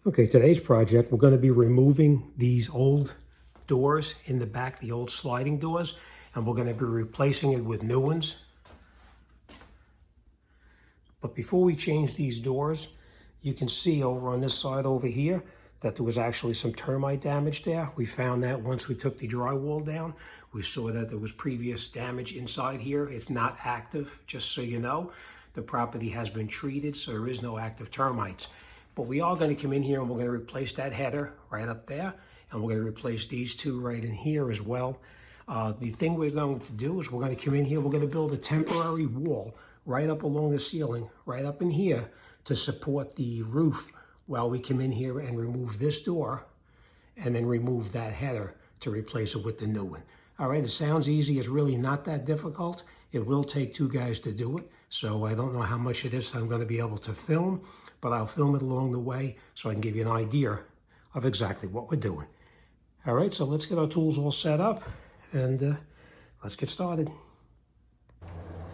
Okay, today's project, we're going to be removing these old doors in the back, the old sliding doors, and we're going to be replacing it with new ones. But before we change these doors, you can see over on this side over here that there was actually some termite damage there. We found that once we took the drywall down. We saw that there was previous damage inside here. It's not active, just so you know. The property has been treated, so there is no active termites. But we are going to come in here and we're going to replace that header right up there. And we're going to replace these two right in here as well. The thing we're going to do is we're going to come in here, we're going to build a temporary wall right up along the ceiling, right up in here to support the roof while we come in here and remove this door and then remove that header to replace it with the new one. All right, it sounds easy. It's really not that difficult. It will take two guys to do it. So I don't know how much of this I'm going to be able to film, but I'll film it along the way so I can give you an idea of exactly what we're doing. All right, so let's get our tools all set up and let's get started.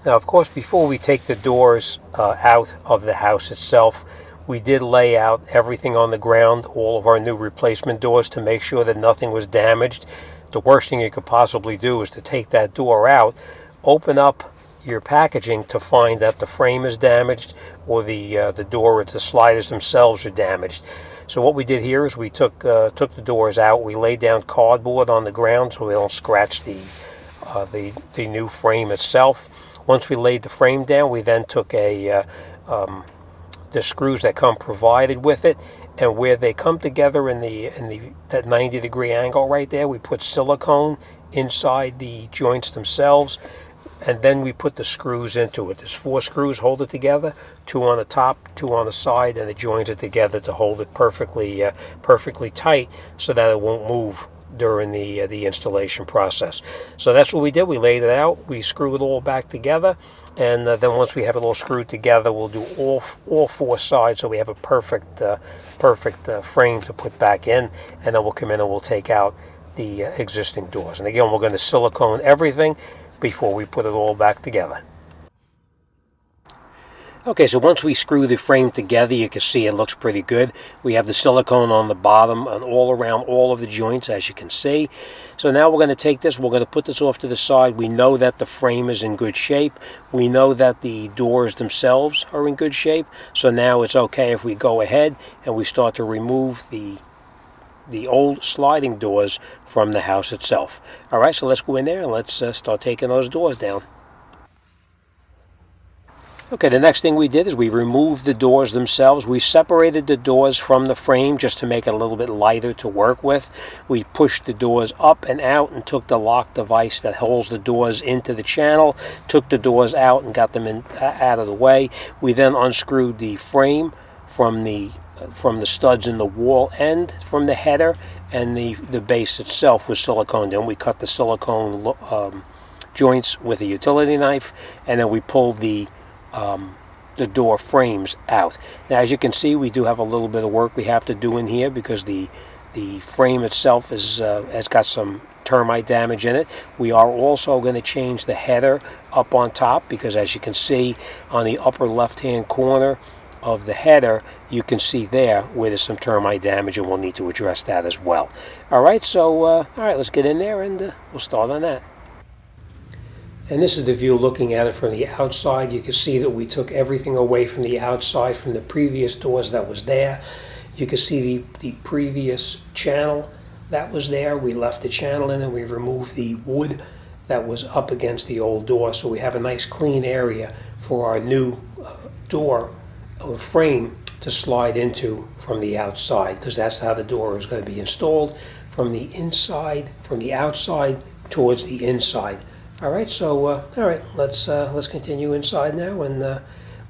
Now, of course, before we take the doors out of the house itself, we did lay out everything on the ground, all of our new replacement doors, to make sure that nothing was damaged. The worst thing you could possibly do is to take that door out, open up your packaging to find that the frame is damaged or the door or the sliders themselves are damaged. So what we did here is we took the doors out. We laid down cardboard on the ground so we don't scratch the new frame itself. Once we laid the frame down, we then took the screws that come provided with it, and where they come together in that 90-degree angle right there, we put silicone inside the joints themselves, and then we put the screws into it. There's 4 screws hold it together, 2 on the top, 2 on the side, and it joins it together to hold it perfectly tight so that it won't move during the installation process. So that's what we did. We laid it out, we screwed it all back together, and then once we have it all screwed together, we'll do all 4 sides so we have a perfect frame to put back in, and then we'll come in and we'll take out the existing doors. And again, we're going to silicone everything before we put it all back together. Okay, so once we screw the frame together, you can see it looks pretty good. We have the silicone on the bottom and all around all of the joints, as you can see. So now we're going to take this, we're going to put this off to the side. We know that the frame is in good shape. We know that the doors themselves are in good shape. So now it's okay if we go ahead and we start to remove the old sliding doors from the house itself. All right, so let's go in there and let's start taking those doors down. Okay, the next thing we did is we removed the doors themselves. We separated the doors from the frame just to make it a little bit lighter to work with. We pushed the doors up and out and took the lock device that holds the doors into the channel, took the doors out and got them out of the way. We then unscrewed the frame from the studs in the wall end, from the header, and the base itself was siliconed in. We cut the silicone joints with a utility knife, and then we pulled the door frames out. Now, as you can see, we do have a little bit of work we have to do in here because the frame itself has got some termite damage in it. We are also going to change the header up on top because, as you can see on the upper left-hand corner of the header, you can see there where there's some termite damage, and we'll need to address that as well. All right, so all right, let's get in there and we'll start on that. And this is the view looking at it from the outside. You can see that we took everything away from the outside from the previous doors that was there. You can see the previous channel that was there. We left the channel in and we removed the wood that was up against the old door. So we have a nice clean area for our new door or frame to slide into from the outside, because that's how the door is going to be installed, from the inside, from the outside towards the inside. All right, so all right, let's continue inside now, and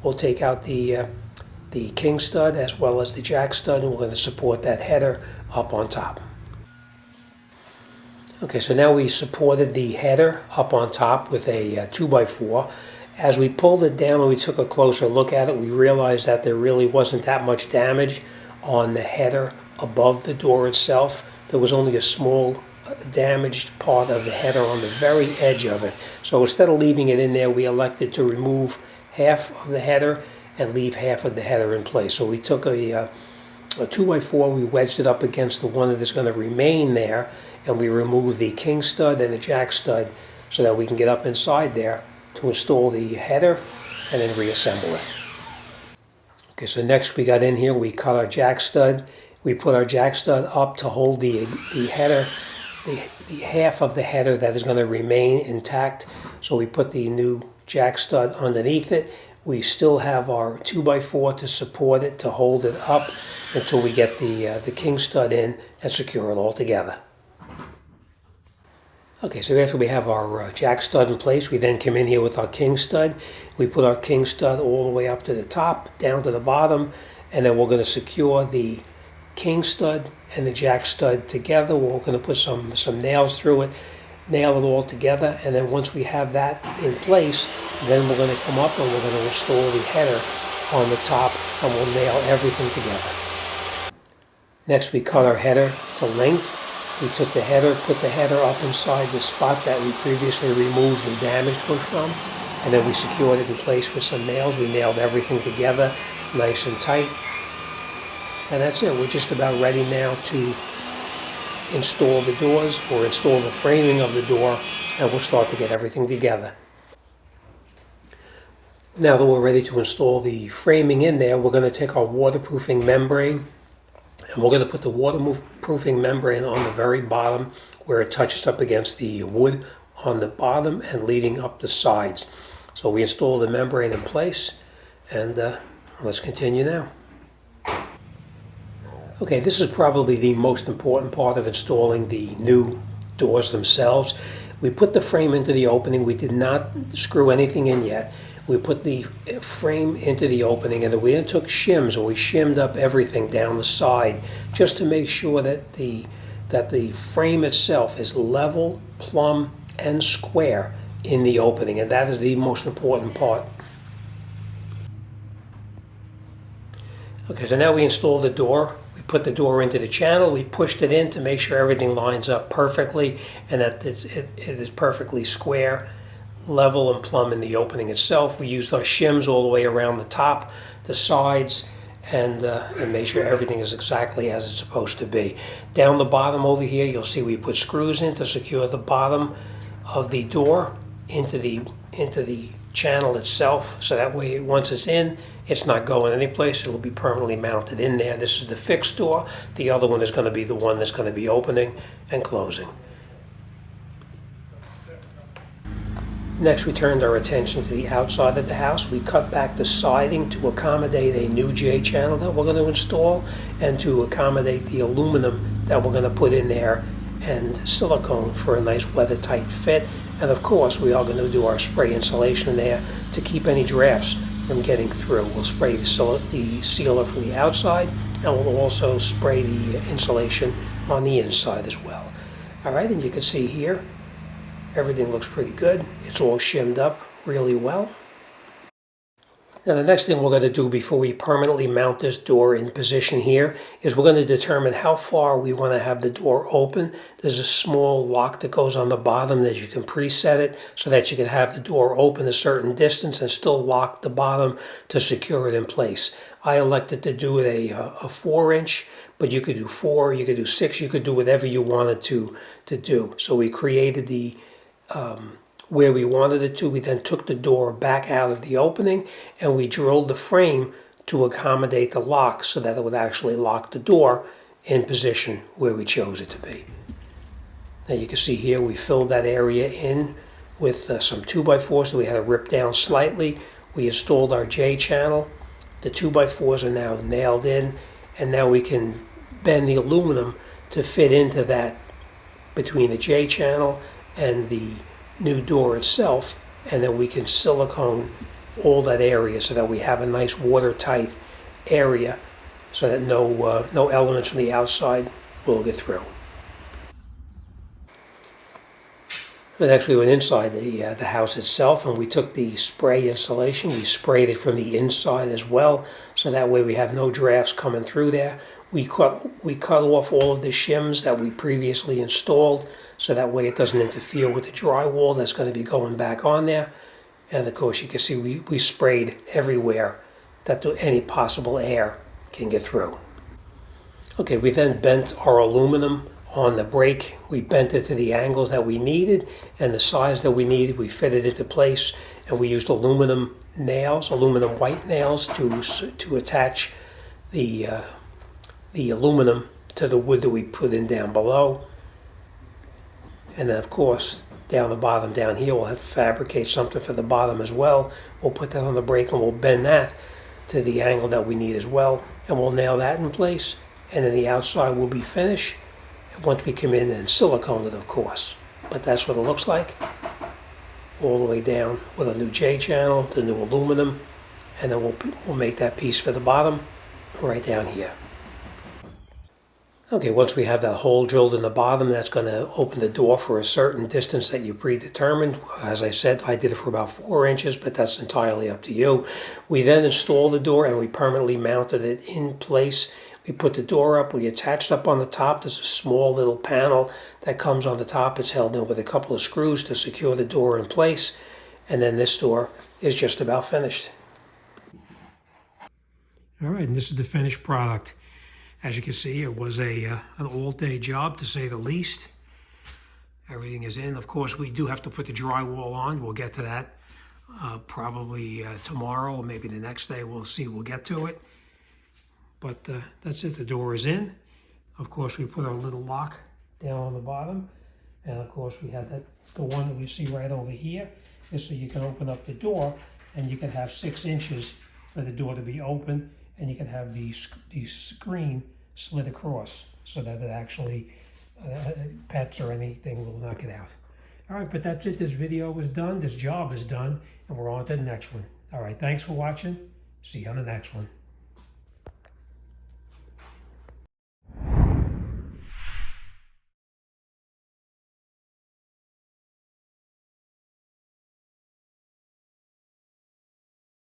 we'll take out the king stud as well as the jack stud, and we're going to support that header up on top. Okay, so now we supported the header up on top with a 2x4. As we pulled it down and we took a closer look at it, we realized that there really wasn't that much damage on the header above the door itself. There was only a small damaged part of the header on the very edge of it. So instead of leaving it in there, we elected to remove half of the header and leave half of the header in place. So we took a a 2x4, we wedged it up against the one that is going to remain there, and we remove the king stud and the jack stud so that we can get up inside there to install the header and then reassemble it. Okay, so next we got in here, we cut our jack stud. We put our jack stud up to hold the header, the half of the header that is going to remain intact. So we put the new jack stud underneath it. We still have our 2x4 to support it, to hold it up until we get the king stud in and secure it all together. Okay, so after we have our jack stud in place, we then come in here with our king stud. We put our king stud all the way up to the top, down to the bottom, and then we're going to secure the king stud and the jack stud together. We're going to put some nails through it, nail it all together, and then once we have that in place, then we're going to come up and we're going to install the header on the top, and we'll nail everything together. Next, we cut our header to length. We took the header, put the header up inside the spot that we previously removed the damaged one from, and then we secured it in place with some nails. We nailed everything together nice and tight. And that's it. We're just about ready now to install the doors or install the framing of the door, and we'll start to get everything together. Now that we're ready to install the framing in there, we're going to take our waterproofing membrane, and we're going to put the waterproofing membrane on the very bottom where it touches up against the wood on the bottom and leading up the sides. So we install the membrane in place, and let's continue now. Okay, this is probably the most important part of installing the new doors themselves. We put the frame into the opening. We did not screw anything in yet. We put the frame into the opening, and then we then took shims and we shimmed up everything down the side just to make sure that the frame itself is level, plumb, and square in the opening, and that is the most important part. Okay, so now we installed the door. We put the door into the channel. We pushed it in to make sure everything lines up perfectly and that it is perfectly square, level, and plumb in the opening itself. We used our shims all the way around the top, the sides, and make sure everything is exactly as it's supposed to be. Down the bottom over here, you'll see we put screws in to secure the bottom of the door into the channel itself, so that way once it's in, it's not going anyplace. It'll be permanently mounted in there. This is the fixed door. The other one is going to be the one that's going to be opening and closing. Next, we turned our attention to the outside of the house. We cut back the siding to accommodate a new J channel that we're going to install and to accommodate the aluminum that we're going to put in there and silicone for a nice weather-tight fit. And of course, we are going to do our spray insulation in there to keep any drafts from getting through. We'll spray the sealer from the outside, and we'll also spray the insulation on the inside as well. All right, and you can see here, everything looks pretty good. It's all shimmed up really well. Now the next thing we're going to do before we permanently mount this door in position here is we're going to determine how far we want to have the door open. There's a small lock that goes on the bottom that you can preset it so that you can have the door open a certain distance and still lock the bottom to secure it in place. I elected to do it a 4-inch, but you could do 4, you could do 6, you could do whatever you wanted to do. So we created the where we wanted it to. We then took the door back out of the opening and we drilled the frame to accommodate the lock so that it would actually lock the door in position where we chose it to be. Now you can see here we filled that area in with some 2x4s that we had to rip down slightly. We installed our J channel. The 2x4s are now nailed in, and now we can bend the aluminum to fit into that between the J channel and the new door itself, and then we can silicone all that area so that we have a nice watertight area so that no elements from the outside will get through. So next we went inside the house itself, and we took the spray insulation. We sprayed it from the inside as well, so that way we have no drafts coming through there. We cut off all of the shims that we previously installed, so that way it doesn't interfere with the drywall that's going to be going back on there. And of course you can see we sprayed everywhere that any possible air can get through. Okay, we then bent our aluminum on the brake. We bent it to the angles that we needed and the size that we needed. We fitted it into place, and we used aluminum nails, aluminum white nails, to attach the aluminum to the wood that we put in down below. And then, of course, down the bottom down here, we'll have to fabricate something for the bottom as well. We'll put that on the brake and we'll bend that to the angle that we need as well, and we'll nail that in place. And then the outside will be finished once we come in and silicone it, of course. But that's what it looks like, all the way down with a new J channel, the new aluminum, and then we'll make that piece for the bottom right down here. Okay, once we have that hole drilled in the bottom, that's going to open the door for a certain distance that you predetermined. As I said, I did it for about 4 inches, but that's entirely up to you. We then installed the door and we permanently mounted it in place. We put the door up, we attached up on the top. There's a small little panel that comes on the top. It's held in with a couple of screws to secure the door in place. And then this door is just about finished. All right, and this is the finished product. As you can see, it was an all-day job, to say the least. Everything is in. Of course, we do have to put the drywall on. We'll get to that probably tomorrow or maybe the next day. We'll see. We'll get to it. But that's it. The door is in. Of course, we put our little lock down on the bottom. And, of course, we have the one that we see right over here is so you can open up the door and you can have 6 inches for the door to be open. And you can have the screen slid across so that it actually, pets or anything will knock it out. All right, but that's it. This video is done. This job is done. And we're on to the next one. All right, thanks for watching. See you on the next one.